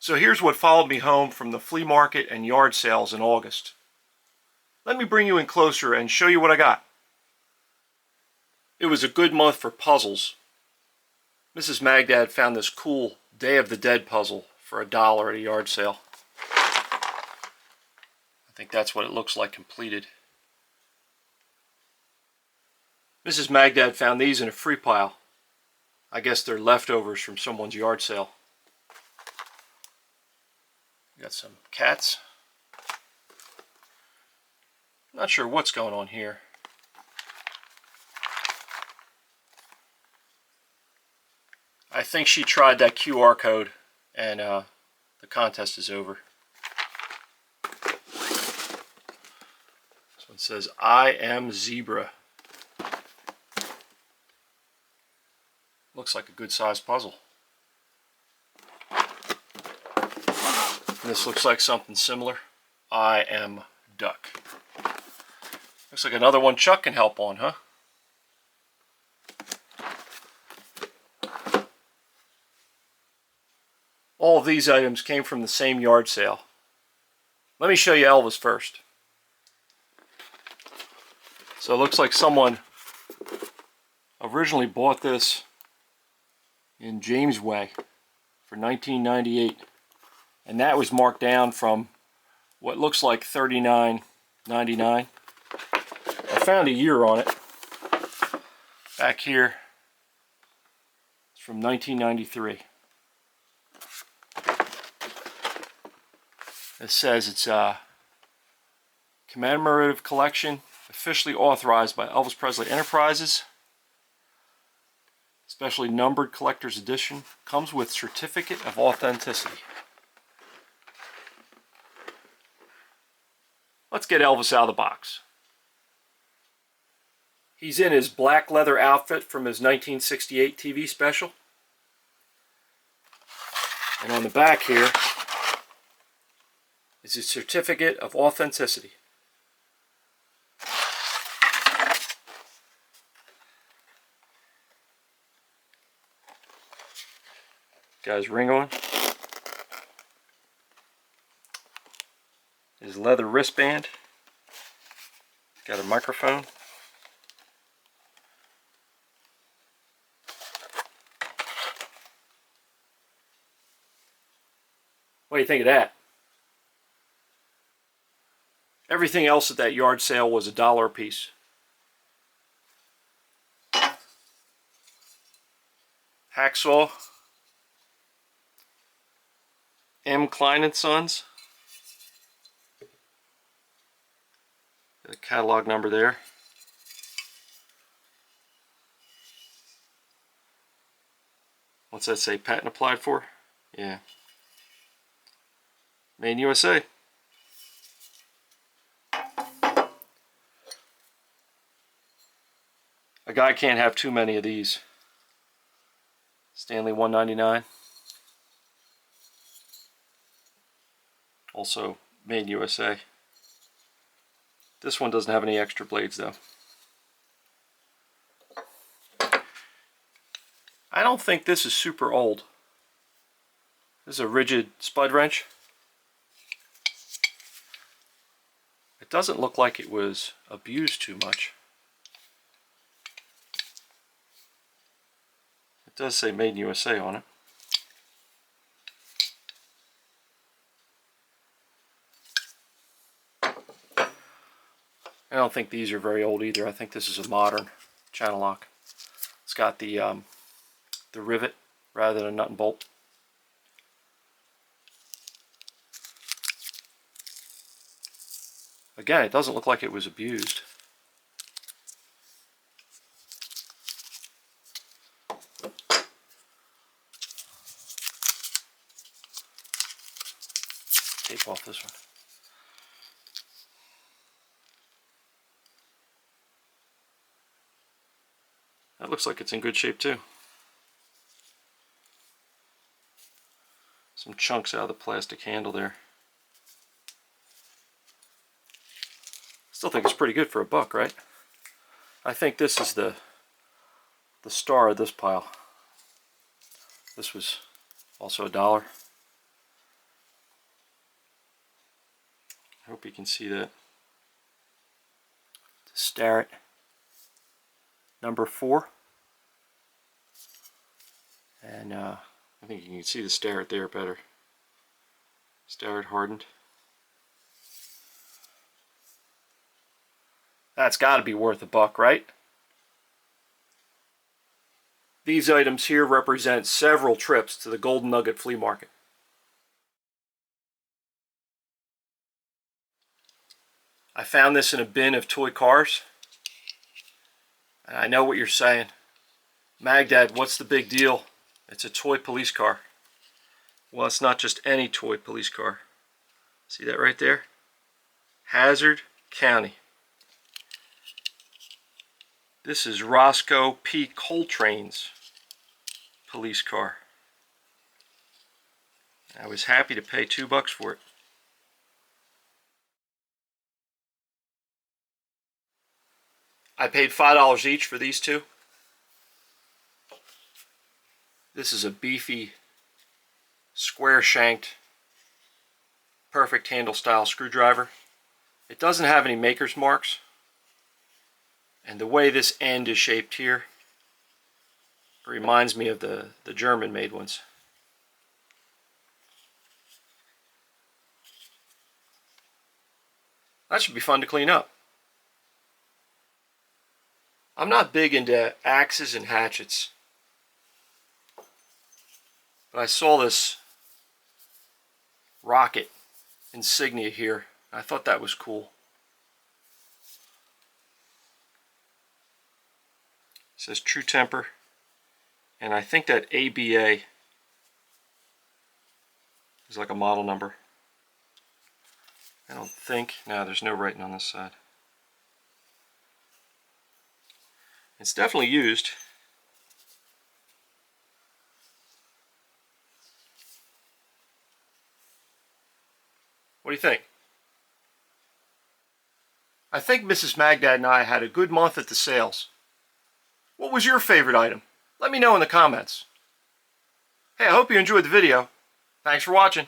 So here's what followed me home from the flea market and yard sales in August. Let me bring you in closer and show you what I got. It was a good month for puzzles. Mrs. Magdad found this cool Day of the Dead puzzle for $1 at a yard sale. I think that's what it looks like completed. Mrs. Magdad found these in a free pile. I guess they're leftovers from someone's yard sale. Got some cats. Not sure what's going on here. I think she tried that QR code and the contest is over. This one says, I am zebra. Looks like a good sized puzzle. And this looks like something similar. I am duck. Looks like another one Chuck can help on, huh? All of these items came from the same yard sale. Let me show you Elvis first. So it looks like someone originally bought this in James Way for $19.98, and that was marked down from what looks like $39.99. I found a year on it back here. It's from 1993. It says it's a commemorative collection officially authorized by Elvis Presley Enterprises. Specially numbered collector's edition. Comes with certificate of authenticity. Let's get Elvis out of the box. He's in his black leather outfit from his 1968 TV special. And on the back here is his certificate of authenticity. Got his ring on. His leather wristband. Got a microphone. What do you think of that? Everything else at that yard sale was $1 a piece. Hacksaw. M. Klein & Sons. Got a catalog number there. What's that say? Patent applied for? Yeah. Made in USA. A guy can't have too many of these. Stanley $1.99. Also made in USA. This one doesn't have any extra blades though. I don't think this is super old. This is a rigid spud wrench. It doesn't look like it was abused too much. It does say made in USA on it. I don't think these are very old either. I think this is a modern channel lock. It's got the rivet rather than a nut and bolt. Again, it doesn't look like it was abused. Tape off this one. That looks like it's in good shape too. Some chunks out of the plastic handle there. Still think it's pretty good for $1, right? I think this is the star of this pile. This was also $1. I hope you can see that. Starrett number 4. And I think you can see the Starrett there better. Starrett hardened. That's got to be worth $1, right? These items here represent several trips to the Golden Nugget flea market. I found this in a bin of toy cars. And I know what you're saying. Magdad, what's the big deal? It's a toy police car. Well, it's not just any toy police car. See that right there? Hazard County. This is Roscoe P. Coltrane's police car. I was happy to pay $2 for it. I paid $5 each for these two. This is a beefy, square-shanked, perfect handle style screwdriver. It doesn't have any maker's marks. And the way this end is shaped here reminds me of the German-made ones. That should be fun to clean up. I'm not big into axes and hatchets, but I saw this rocket insignia here. I thought that was cool. It says True Temper, and I think that ABA is like a model number. I don't think, no, there's no writing on this side. It's definitely used. What do you think? I think Mrs. Magdad and I had a good month at the sales. What was your favorite item? Let me know in the comments. Hey, I hope you enjoyed the video. Thanks for watching.